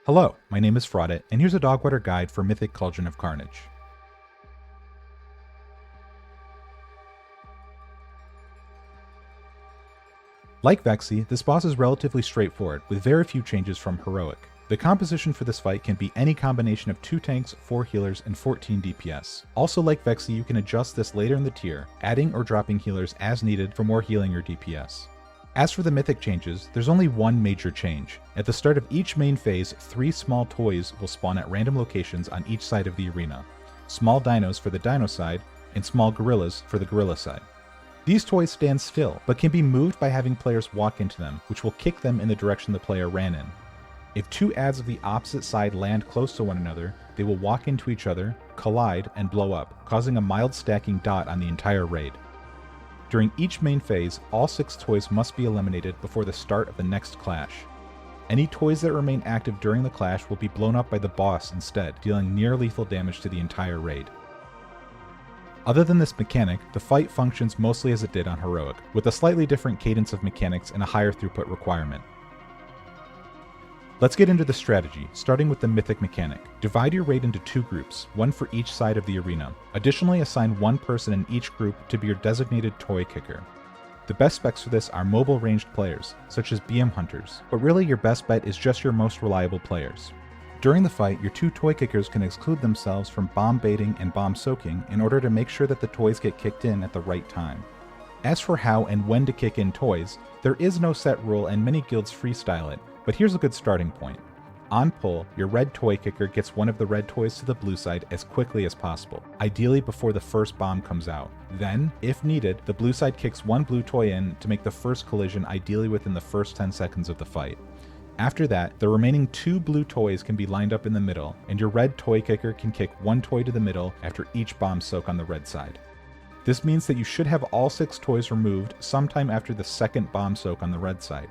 Hello, my name is Fraudit, and here's a Dogwater guide for Mythic Cauldron of Carnage. Like Vexy, this boss is relatively straightforward, with very few changes from Heroic. The composition for this fight can be any combination of 2 tanks, 4 healers, and 14 DPS. Also like Vexy, you can adjust this later in the tier, adding or dropping healers as needed for more healing or DPS. As for the Mythic changes, there's only one major change. At the start of each main phase, 3 small toys will spawn at random locations on each side of the arena. Small dinos for the dino side, and small gorillas for the gorilla side. These toys stand still, but can be moved by having players walk into them, which will kick them in the direction the player ran in. If 2 adds of the opposite side land close to one another, they will walk into each other, collide, and blow up, causing a mild stacking dot on the entire raid. During each main phase, all 6 toys must be eliminated before the start of the next clash. Any toys that remain active during the clash will be blown up by the boss instead, dealing near lethal damage to the entire raid. Other than this mechanic, the fight functions mostly as it did on Heroic, with a slightly different cadence of mechanics and a higher throughput requirement. Let's get into the strategy, starting with the Mythic mechanic. Divide your raid into 2 groups, one for each side of the arena. Additionally, assign 1 person in each group to be your designated toy kicker. The best specs for this are mobile ranged players, such as BM hunters, but really your best bet is just your most reliable players. During the fight, your 2 toy kickers can exclude themselves from bomb baiting and bomb soaking in order to make sure that the toys get kicked in at the right time. As for how and when to kick in toys, there is no set rule and many guilds freestyle it, but here's a good starting point. On pull, your red toy kicker gets one of the red toys to the blue side as quickly as possible, ideally before the first bomb comes out. Then, if needed, the blue side kicks 1 blue toy in to make the first collision ideally within the first 10 seconds of the fight. After that, the remaining 2 blue toys can be lined up in the middle, and your red toy kicker can kick 1 toy to the middle after each bomb soak on the red side. This means that you should have all 6 toys removed sometime after the second bomb soak on the red side.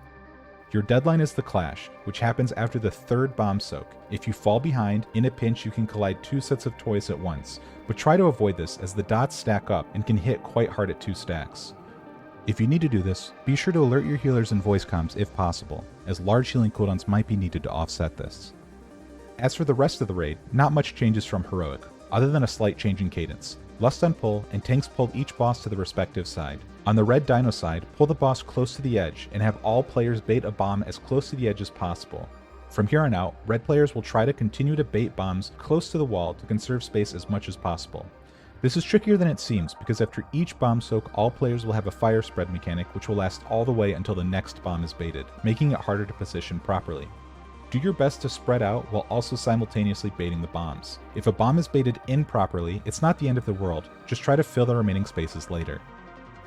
Your deadline is the clash, which happens after the 3rd bomb soak. If you fall behind, in a pinch you can collide 2 sets of toys at once, but try to avoid this as the dots stack up and can hit quite hard at 2 stacks. If you need to do this, be sure to alert your healers and voice comms if possible, as large healing cooldowns might be needed to offset this. As for the rest of the raid, not much changes from Heroic, other than a slight change in cadence. Lust on pull, and tanks pull each boss to the respective side. On the red dino side, pull the boss close to the edge, and have all players bait a bomb as close to the edge as possible. From here on out, red players will try to continue to bait bombs close to the wall to conserve space as much as possible. This is trickier than it seems, because after each bomb soak, all players will have a fire spread mechanic which will last all the way until the next bomb is baited, making it harder to position properly. Do your best to spread out while also simultaneously baiting the bombs. If a bomb is baited improperly, it's not the end of the world, just try to fill the remaining spaces later.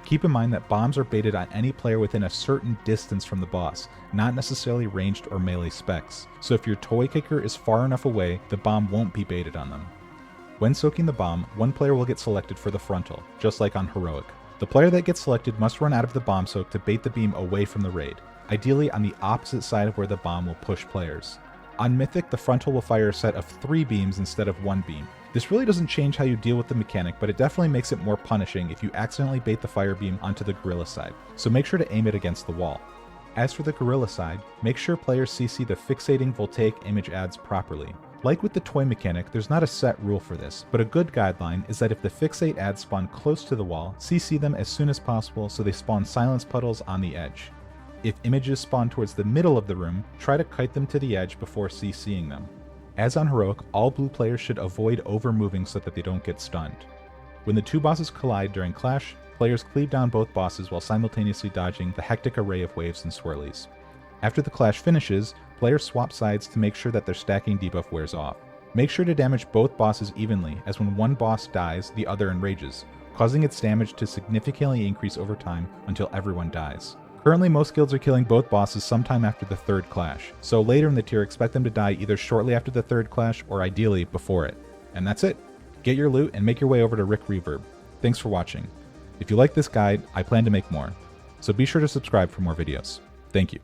Keep in mind that bombs are baited on any player within a certain distance from the boss, not necessarily ranged or melee specs, so if your toy kicker is far enough away, the bomb won't be baited on them. When soaking the bomb, 1 player will get selected for the frontal, just like on Heroic. The player that gets selected must run out of the bomb soak to bait the beam away from the raid, ideally on the opposite side of where the bomb will push players. On Mythic, the frontal will fire a set of 3 beams instead of 1 beam. This really doesn't change how you deal with the mechanic, but it definitely makes it more punishing if you accidentally bait the fire beam onto the gorilla side, so make sure to aim it against the wall. As for the gorilla side, make sure players CC the fixating voltaic image adds properly. Like with the toy mechanic, there's not a set rule for this, but a good guideline is that if the fixate adds spawn close to the wall, CC them as soon as possible so they spawn silence puddles on the edge. If images spawn towards the middle of the room, try to kite them to the edge before CCing them. As on Heroic, all blue players should avoid over-moving so that they don't get stunned. When the 2 bosses collide during clash, players cleave down both bosses while simultaneously dodging the hectic array of waves and swirlies. After the clash finishes, players swap sides to make sure that their stacking debuff wears off. Make sure to damage both bosses evenly, as when one boss dies, the other enrages, causing its damage to significantly increase over time until everyone dies. Currently, most guilds are killing both bosses sometime after the 3rd clash, so later in the tier expect them to die either shortly after the 3rd clash or ideally before it. And that's it! Get your loot and make your way over to Rick Reverb. Thanks for watching. If you like this guide, I plan to make more, so be sure to subscribe for more videos. Thank you.